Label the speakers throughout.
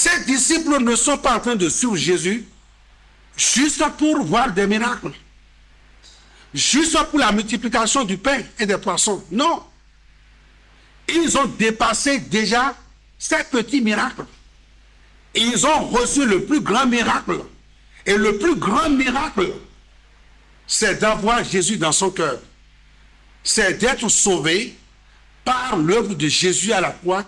Speaker 1: Ces disciples ne sont pas en train de suivre Jésus juste pour voir des miracles, juste pour la multiplication du pain et des poissons. Non. Ils ont dépassé déjà ces petits miracles. Ils ont reçu le plus grand miracle. Et le plus grand miracle, c'est d'avoir Jésus dans son cœur. C'est d'être sauvé par l'œuvre de Jésus à la croix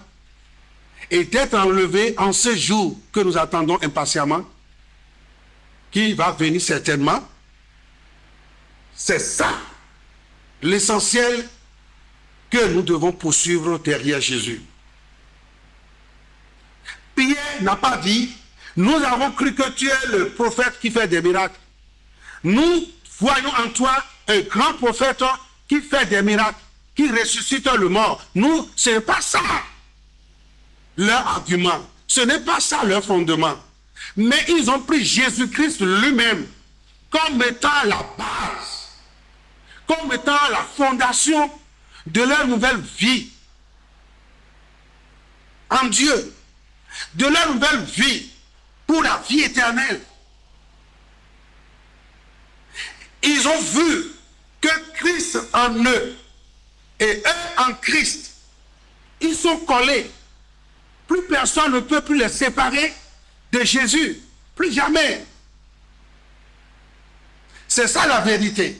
Speaker 1: et d'être enlevé en ce jour que nous attendons impatiemment, qui va venir certainement. C'est ça l'essentiel que nous devons poursuivre derrière Jésus. Pierre n'a pas dit, nous avons cru que tu es le prophète qui fait des miracles. Nous voyons en toi un grand prophète qui fait des miracles, qui ressuscite le mort. Nous, ce n'est pas ça leur argument. Ce n'est pas ça leur fondement. Mais ils ont pris Jésus-Christ lui-même comme étant la base, comme étant la fondation de leur nouvelle vie en Dieu, de leur nouvelle vie pour la vie éternelle. Ils ont vu que Christ en eux et eux en Christ, ils sont collés. Plus personne ne peut plus les séparer de Jésus. Plus jamais. C'est ça la vérité.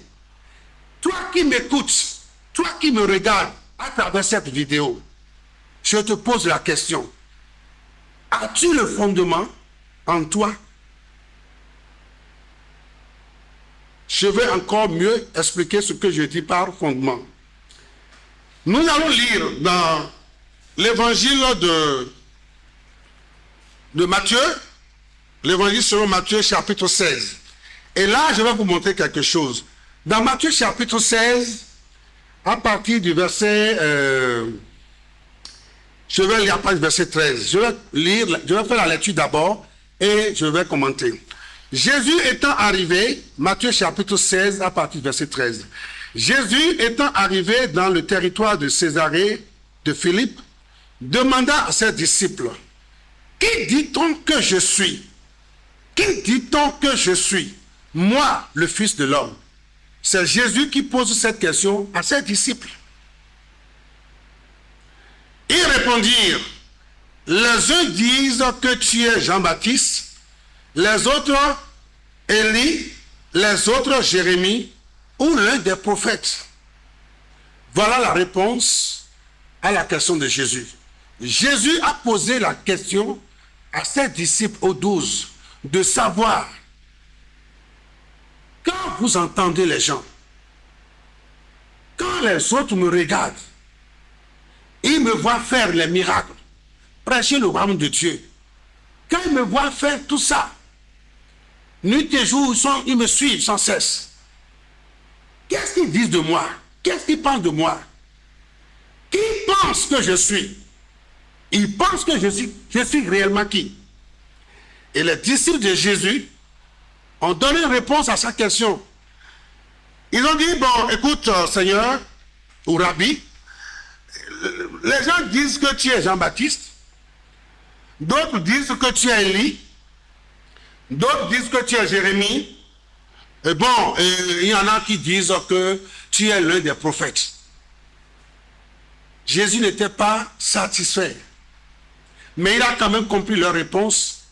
Speaker 1: Toi qui m'écoutes, toi qui me regardes à travers cette vidéo, je te pose la question. As-tu le fondement en toi? Je vais encore mieux expliquer ce que je dis par fondement. Nous allons lire dans l'évangile de Matthieu, l'évangile selon Matthieu chapitre 16. Et là, je vais vous montrer quelque chose. Dans Matthieu chapitre 16, à partir du verset, je vais lire à partir du verset 13. Je vais faire la lecture d'abord et je vais commenter. Jésus étant arrivé, Matthieu chapitre 16 à partir du verset 13. Jésus étant arrivé dans le territoire de Césarée de Philippe, demanda à ses disciples, qui dit-on que je suis? Qui dit-on que je suis? Moi, le Fils de l'homme. C'est Jésus qui pose cette question à ses disciples. Ils répondirent, les uns disent que tu es Jean-Baptiste, les autres Élie, les autres Jérémie ou l'un des prophètes. Voilà la réponse à la question de Jésus. Jésus a posé la question à ses disciples aux 12 de savoir, quand vous entendez les gens, quand les autres me regardent, ils me voient faire les miracles, prêcher le royaume de Dieu. Quand ils me voient faire tout ça, nuit et jour, ils me suivent sans cesse. Qu'est-ce qu'ils disent de moi? Qu'est-ce qu'ils pensent de moi? Qui pense que je suis? Ils pensent que je suis réellement qui? Et les disciples de Jésus ont donné une réponse à sa question. Ils ont dit, bon, écoute, Seigneur, ou Rabbi, les gens disent que tu es Jean-Baptiste, d'autres disent que tu es Élie, d'autres disent que tu es Jérémie, et bon, il y en a qui disent que tu es l'un des prophètes. Jésus n'était pas satisfait, mais il a quand même compris leur réponse,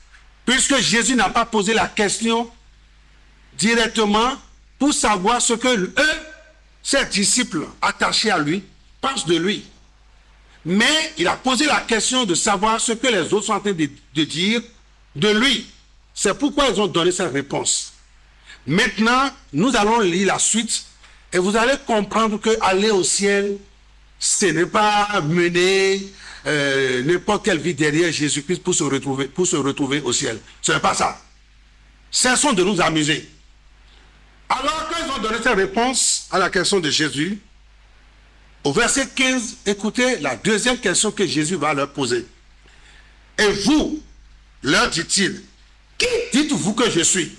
Speaker 1: puisque Jésus n'a pas posé la question directement pour savoir ce que eux, ses disciples attachés à lui, pensent de lui. Mais il a posé la question de savoir ce que les autres sont en train de dire de lui. C'est pourquoi ils ont donné cette réponse. Maintenant, nous allons lire la suite et vous allez comprendre que aller au ciel, ce n'est pas mener n'importe quelle vie derrière Jésus-Christ pour se retrouver au ciel. Ce n'est pas ça. Cessons de nous amuser. Alors qu'ils ont donné cette réponse à la question de Jésus, au verset 15, écoutez la deuxième question que Jésus va leur poser. Et vous, leur dit-il, qui dites-vous que je suis?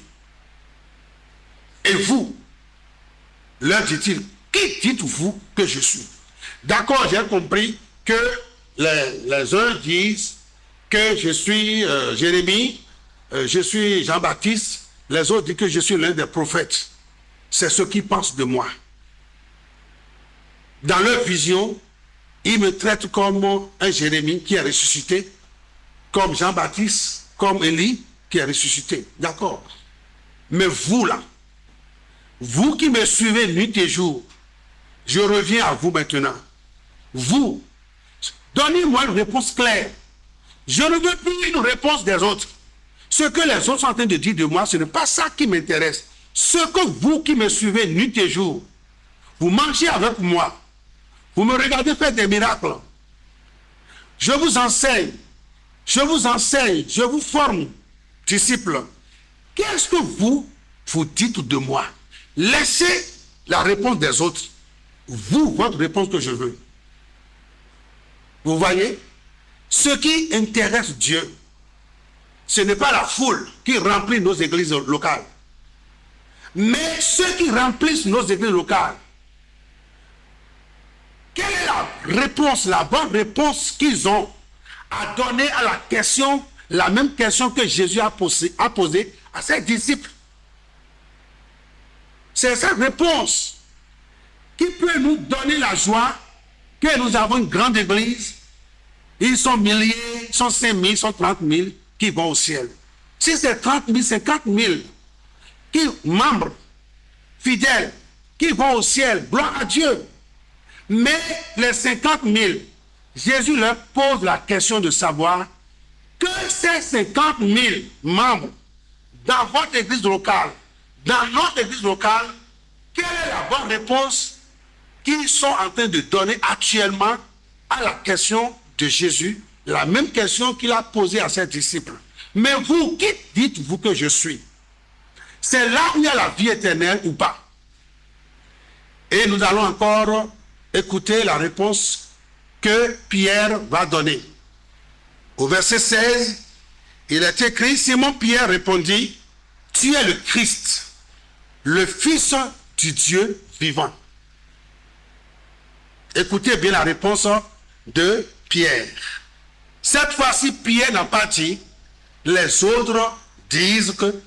Speaker 1: Et vous, leur dit-il, qui dites-vous que je suis? D'accord, j'ai compris que les uns disent que je suis Jérémie, je suis Jean-Baptiste, les autres disent que je suis l'un des prophètes. C'est ce qu'ils pensent de moi. Dans leur vision, ils me traitent comme un Jérémie qui est ressuscité, comme Jean-Baptiste, comme Élie qui est ressuscité. D'accord. Mais vous là, vous qui me suivez nuit et jour, je reviens à vous maintenant. Vous, donnez-moi une réponse claire. Je ne veux plus une réponse des autres. Ce que les autres sont en train de dire de moi, ce n'est pas ça qui m'intéresse. Ce que vous qui me suivez nuit et jour, vous mangez avec moi, vous me regardez faire des miracles. Je vous enseigne, je vous forme, disciples. Qu'est-ce que vous dites de moi? Laissez la réponse des autres. Vous, votre réponse que je veux. Vous voyez? Ce qui intéresse Dieu, ce n'est pas la foule qui remplit nos églises locales. Mais ceux qui remplissent nos églises locales, quelle est la réponse, la bonne réponse qu'ils ont à donner à la question, la même question que Jésus a posée à ses disciples? C'est cette réponse qui peut nous donner la joie que nous avons une grande église. Ils sont milliers, ils sont 5 000, ils sont 30 000 qui vont au ciel. Si c'est 30 000, 50 000 membres fidèles qui vont au ciel, gloire à Dieu. Mais les 50 000, Jésus leur pose la question de savoir que ces 50 000 membres dans votre église locale, dans notre église locale, quelle est la bonne réponse qu'ils sont en train de donner actuellement à la question de Jésus, la même question qu'il a posée à ses disciples. Mais vous, qui dites-vous que je suis? C'est là où il y a la vie éternelle ou pas? Et nous allons encore écouter la réponse que Pierre va donner. Au verset 16, il est écrit, Simon Pierre répondit, tu es le Christ, le Fils du Dieu vivant. Écoutez bien la réponse de Pierre. Cette fois-ci, Pierre n'a pas dit, les autres disent que.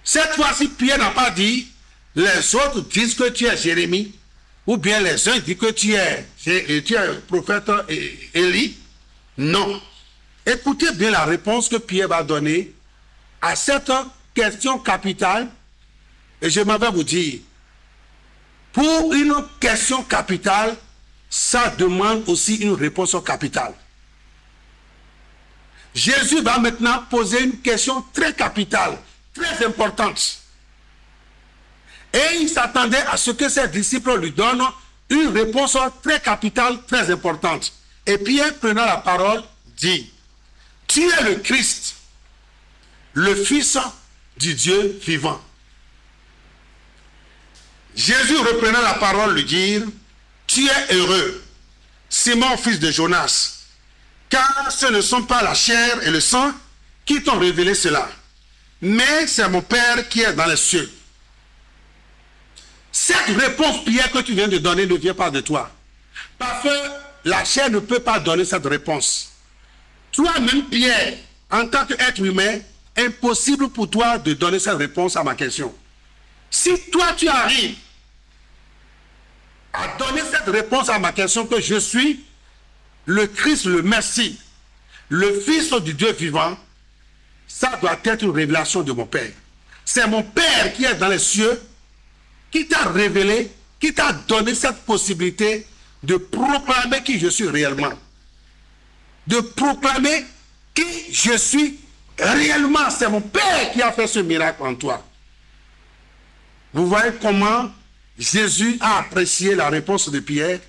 Speaker 1: Cette fois-ci, Pierre n'a pas dit, les autres disent que tu es Jérémie, ou bien les uns disent que tu es le prophète Élie. Non. Écoutez bien la réponse que Pierre va donner à cette question capitale. Et je m'en vais vous dire, pour une question capitale, ça demande aussi une réponse capitale. Jésus va maintenant poser une question très capitale, très importante. Et il s'attendait à ce que ses disciples lui donnent une réponse très capitale, très importante. Et Pierre, prenant la parole, dit, tu es le Christ, le Fils du Dieu vivant. Jésus, reprenant la parole, lui dit, tu es heureux, Simon, fils de Jonas, car ce ne sont pas la chair et le sang qui t'ont révélé cela, mais c'est mon Père qui est dans les cieux. Cette réponse, Pierre, que tu viens de donner ne vient pas de toi. Parce que la chair ne peut pas donner cette réponse. Toi-même, Pierre, en tant qu'être humain, impossible pour toi de donner cette réponse à ma question. Si toi, tu arrives à donner cette réponse à ma question que je suis le Christ, le Messie, le Fils du Dieu vivant, ça doit être une révélation de mon Père. C'est mon Père qui est dans les cieux, qui t'a révélé, qui t'a donné cette possibilité de proclamer qui je suis réellement. De proclamer qui je suis réellement. C'est mon Père qui a fait ce miracle en toi. Vous voyez comment Jésus a apprécié la réponse de Pierre.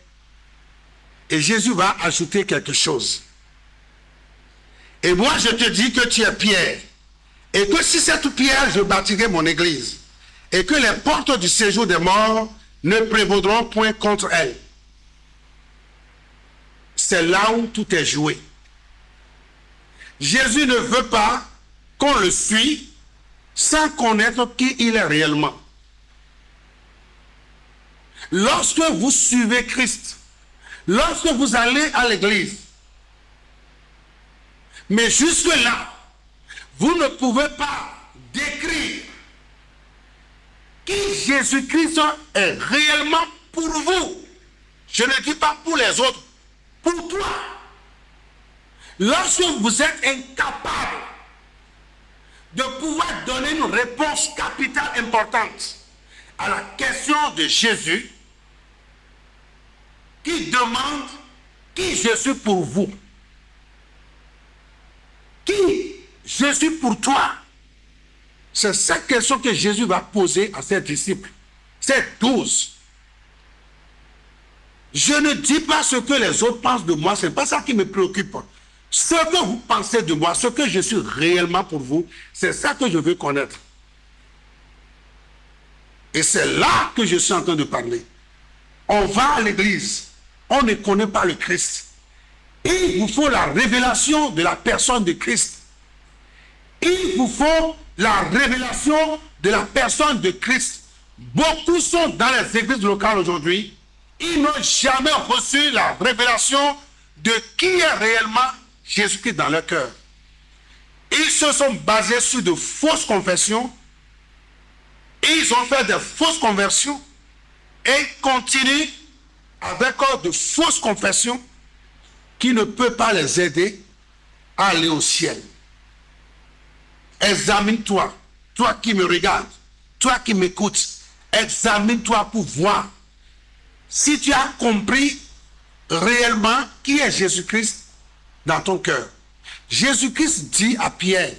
Speaker 1: Et Jésus va ajouter quelque chose. Et moi, je te dis que tu es Pierre. Et que si cette pierre, je bâtirai mon église. Et que les portes du séjour des morts ne prévaudront point contre elle. C'est là où tout est joué. Jésus ne veut pas qu'on le suive sans connaître qui il est réellement. Lorsque vous suivez Christ, lorsque vous allez à l'église, Mais jusque-là, vous ne pouvez pas décrire qui Jésus-Christ est réellement pour vous. Je ne dis pas pour les autres, pour toi. Lorsque vous êtes incapable de pouvoir donner une réponse capitale importante à la question de Jésus, qui demande qui je suis pour vous, qui je suis pour toi. C'est cette question que Jésus va poser à ses disciples, ses 12. Je ne dis pas ce que les autres pensent de moi, ce n'est pas ça qui me préoccupe. Ce que vous pensez de moi, ce que je suis réellement pour vous, c'est ça que je veux connaître. Et c'est là que je suis en train de parler. On va à l'église, on ne connaît pas le Christ. Il vous faut la révélation de la personne de Christ. Il vous faut la révélation de la personne de Christ. Beaucoup sont dans les églises locales aujourd'hui. Ils n'ont jamais reçu la révélation de qui est réellement Jésus-Christ dans leur cœur. Ils se sont basés sur de fausses confessions. Ils ont fait de fausses conversions et continuent avec de fausses confessions qui ne peuvent pas les aider à aller au ciel. Examine-toi, toi qui me regardes, toi qui m'écoutes, examine-toi pour voir si tu as compris réellement qui est Jésus-Christ dans ton cœur. Jésus-Christ dit à Pierre,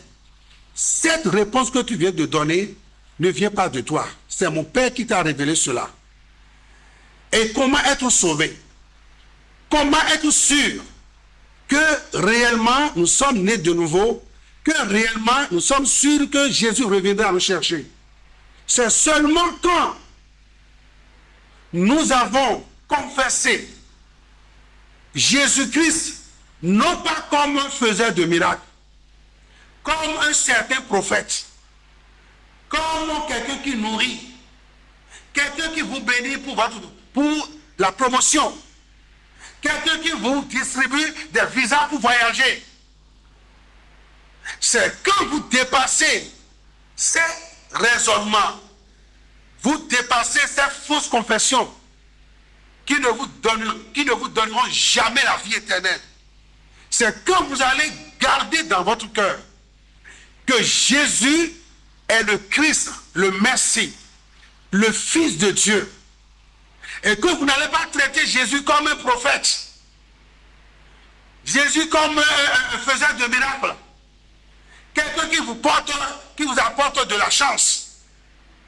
Speaker 1: cette réponse que tu viens de donner ne vient pas de toi. C'est mon Père qui t'a révélé cela. Et comment être sauvé? Comment être sûr que réellement nous sommes nés de nouveau, que réellement nous sommes sûrs que Jésus reviendra nous chercher? C'est seulement quand nous avons confessé Jésus-Christ, non pas comme un faiseur de miracles, comme un certain prophète, comme quelqu'un qui nourrit, quelqu'un qui vous bénit pour la promotion, quelqu'un qui vous distribue des visas pour voyager. C'est quand vous dépassez ces raisonnements, vous dépassez ces fausses confessions qui ne vous donneront jamais la vie éternelle. C'est quand vous allez garder dans votre cœur que Jésus est le Christ, le Messie, le Fils de Dieu. Et que vous n'allez pas traiter Jésus comme un prophète, Jésus comme un faiseur de miracles, quelqu'un qui vous apporte de la chance.